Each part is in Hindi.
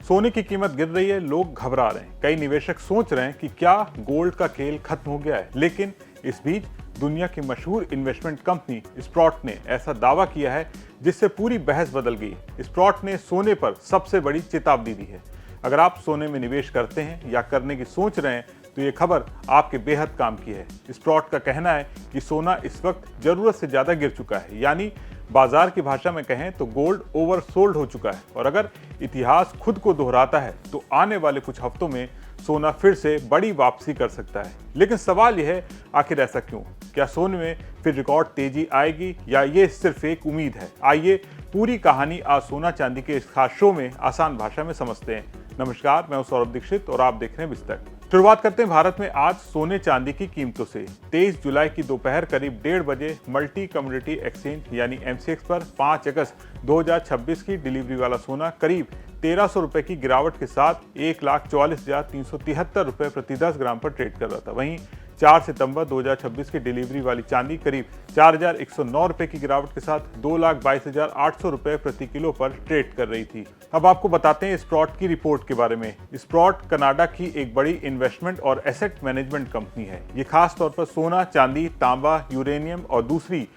सोने की कीमत गिर रही है, लोग घबरा रहे हैं। कई निवेशक सोच रहे हैं कि क्या गोल्ड का खेल खत्म हो गया है। लेकिन इस बीच दुनिया की मशहूर इन्वेस्टमेंट कंपनी स्प्रॉट ने ऐसा दावा किया है जिससे पूरी बहस बदल गई। स्प्रॉट ने सोने पर सबसे बड़ी चेतावनी दी है। अगर आप सोने में निवेश करते हैं या करने की सोच रहे हैं तो ये खबर आपके बेहद काम की है। स्प्रॉट का कहना है कि सोना इस वक्त जरूरत से ज्यादा गिर चुका है, यानी बाजार की भाषा में कहें तो गोल्ड ओवरसोल्ड हो चुका है। और अगर इतिहास खुद को दोहराता है तो आने वाले कुछ हफ्तों में सोना फिर से बड़ी वापसी कर सकता है। लेकिन सवाल यह है, आखिर ऐसा क्यों? क्या सोने में फिर रिकॉर्ड तेजी आएगी या ये सिर्फ एक उम्मीद है? आइए पूरी कहानी आज सोना चांदी के इस खास शो में आसान भाषा में समझते हैं। नमस्कार, मैं हूं सौरभ दीक्षित और आप देख रहे हैं बिस्तर। शुरुआत करते हैं भारत में आज सोने चांदी की कीमतों से। 23 जुलाई की दोपहर करीब 1:30 बजे मल्टी कमोडिटी एक्सचेंज यानी एमसीएक्स पर 5 अगस्त 2026 की डिलीवरी वाला सोना करीब 1300 रुपए की गिरावट के साथ 1,44,373 रुपए प्रति 10 ग्राम पर ट्रेड कर रहा था। वहीं 4 सितंबर 2026 की डिलीवरी वाली चांदी करीब 4,109 रुपए की गिरावट के साथ 2,22,800 रुपए प्रति किलो पर ट्रेड कर रही थी। अब आपको बताते हैं स्प्रॉट की रिपोर्ट के बारे में। स्प्रॉट कनाडा की एक बड़ी इन्वेस्टमेंट और एसेट मैनेजमेंट कंपनी है। ये खास तौर पर सोना, चांदी, तांबा, यूरेनियम और दूसरी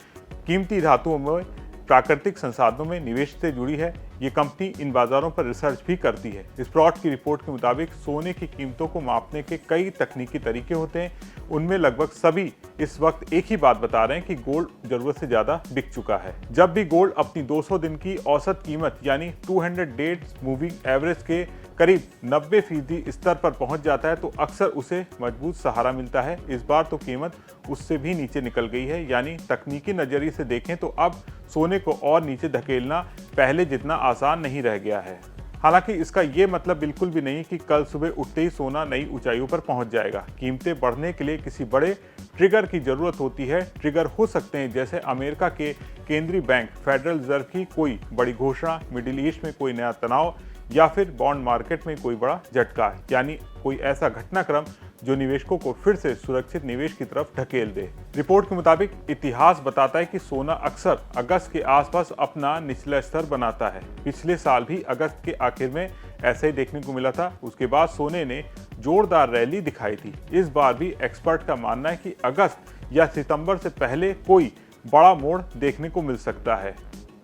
कीमती धातुओं में प्राकृतिक संसाधनों में निवेश से जुड़ी है। ये कंपनी इन बाजारों पर रिसर्च भी करती है। स्प्रॉट की रिपोर्ट के मुताबिक सोने की कीमतों को मापने के कई तकनीकी तरीके होते हैं। उनमें लगभग सभी इस वक्त एक ही बात बता रहे हैं कि गोल्ड जरूरत से ज्यादा बिक चुका है। जब भी गोल्ड अपनी 200 दिन की औसत कीमत यानी 200 डेज मूविंग एवरेज के करीब 90% स्तर पर पहुंच जाता है तो अक्सर उसे मजबूत सहारा मिलता है। इस बार तो कीमत उससे भी नीचे निकल गई है, यानी तकनीकी नजरिए से देखें तो अब सोने को और नीचे धकेलना पहले जितना आसान नहीं रह गया है। हालांकि इसका ये मतलब बिल्कुल भी नहीं कि कल सुबह उठते ही सोना नई ऊंचाइयों पर पहुंच जाएगा। कीमतें बढ़ने के लिए किसी बड़े ट्रिगर की जरूरत होती है। ट्रिगर हो सकते हैं जैसे अमेरिका के केंद्रीय बैंक फेडरल रिजर्व की कोई बड़ी घोषणा, मिडिल ईस्ट में कोई नया तनाव या फिर बॉन्ड मार्केट में कोई बड़ा झटका, यानी कोई ऐसा घटनाक्रम जो निवेशकों को फिर से सुरक्षित निवेश की तरफ ढकेल दे। रिपोर्ट के मुताबिक इतिहास बताता है कि सोना अक्सर अगस्त के आसपास अपना निचला स्तर बनाता है। पिछले साल भी अगस्त के आखिर में ऐसा ही देखने को मिला था। उसके बाद सोने ने जोरदार रैली दिखाई थी। इस बार भी एक्सपर्ट का मानना है कि अगस्त या सितंबर से पहले कोई बड़ा मोड़ देखने को मिल सकता है।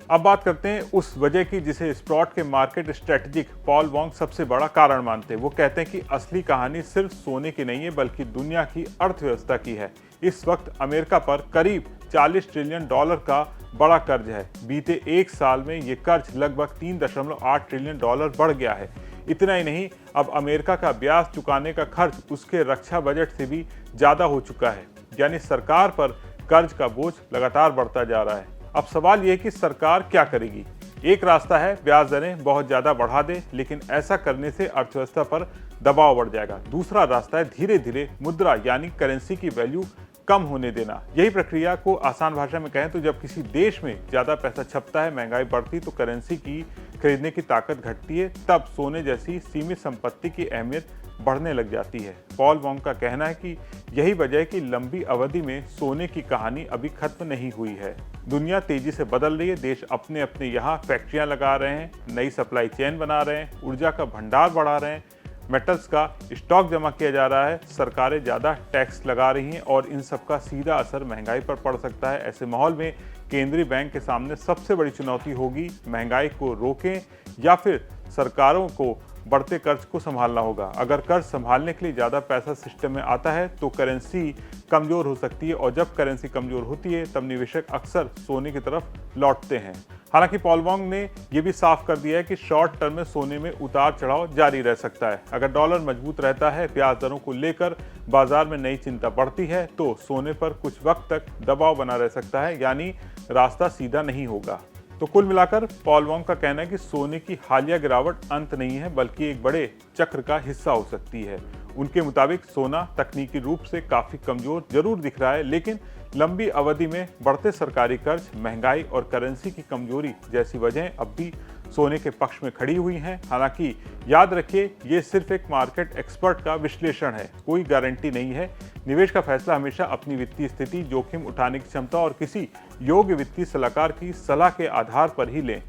अब बात करते हैं उस वजह की जिसे स्प्रॉट के मार्केट स्ट्रेटेजिक पॉल वोंग सबसे बड़ा कारण मानते हैं। वो कहते हैं कि असली कहानी सिर्फ सोने की नहीं है बल्कि दुनिया की अर्थव्यवस्था की है। इस वक्त अमेरिका पर करीब $40 ट्रिलियन का बड़ा कर्ज है। बीते एक साल में ये कर्ज लगभग $3.8 ट्रिलियन बढ़ गया है। इतना ही नहीं, अब अमेरिका का ब्याज चुकाने का खर्च उसके रक्षा बजट से भी ज्यादा हो चुका है, यानी सरकार पर कर्ज का बोझ लगातार बढ़ता जा रहा है। अब सवाल यह है कि सरकार क्या करेगी। एक रास्ता है ब्याज दरें बहुत ज्यादा बढ़ा दे, लेकिन ऐसा करने से अर्थव्यवस्था पर दबाव बढ़ जाएगा। दूसरा रास्ता है धीरे धीरे मुद्रा यानी करेंसी की वैल्यू कम होने देना। यही प्रक्रिया को आसान भाषा में कहें तो जब किसी देश में ज्यादा पैसा छपता है, महंगाई बढ़ती तो करेंसी की खरीदने की ताकत घटती है, तब सोने जैसी सीमित संपत्ति की अहमियत बढ़ने लग जाती है। पॉल वोंग का कहना है कि यही वजह है कि लंबी अवधि में सोने की कहानी अभी खत्म नहीं हुई है। दुनिया तेजी से बदल रही है। देश अपने अपने यहाँ फैक्ट्रियां लगा रहे हैं, नई सप्लाई चेन बना रहे हैं, ऊर्जा का भंडार बढ़ा रहे हैं, मेटल्स का स्टॉक जमा किया जा रहा है, सरकारें ज़्यादा टैक्स लगा रही हैं और इन सब का सीधा असर महंगाई पर पड़ सकता है। ऐसे माहौल में केंद्रीय बैंक के सामने सबसे बड़ी चुनौती होगी महंगाई को रोकें या फिर सरकारों को बढ़ते कर्ज को संभालना होगा। अगर कर्ज संभालने के लिए ज़्यादा पैसा सिस्टम में आता है तो करेंसी कमज़ोर हो सकती है और जब करेंसी कमज़ोर होती है तब निवेशक अक्सर सोने की तरफ लौटते हैं। हालांकि पॉल वोंग ने यह भी साफ कर दिया है कि शॉर्ट टर्म में सोने में उतार चढ़ाव जारी रह सकता है। अगर डॉलर मजबूत रहता है, ब्याज दरों को लेकर बाजार में नई चिंता बढ़ती है तो सोने पर कुछ वक्त तक दबाव बना रह सकता है, यानी रास्ता सीधा नहीं होगा। तो कुल मिलाकर पॉल वोंग का कहना है कि सोने की हालिया गिरावट अंत नहीं है बल्कि एक बड़े चक्र का हिस्सा हो सकती है। उनके मुताबिक सोना तकनीकी रूप से काफी कमजोर जरूर दिख रहा है, लेकिन लंबी अवधि में बढ़ते सरकारी कर्ज, महंगाई और करेंसी की कमजोरी जैसी वजहें अब भी सोने के पक्ष में खड़ी हुई हैं। हालांकि याद रखिए, ये सिर्फ एक मार्केट एक्सपर्ट का विश्लेषण है, कोई गारंटी नहीं है। निवेश का फैसला हमेशा अपनी वित्तीय स्थिति, जोखिम उठाने की क्षमता और किसी योग्य वित्तीय सलाहकार की सलाह के आधार पर ही लें।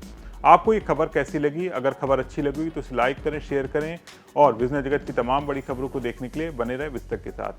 आपको ये खबर कैसी लगी? अगर खबर अच्छी लगी तो इसे लाइक करें, शेयर करें और बिजनेस जगत की तमाम बड़ी खबरों को देखने के लिए बने रहे विस्तक के साथ।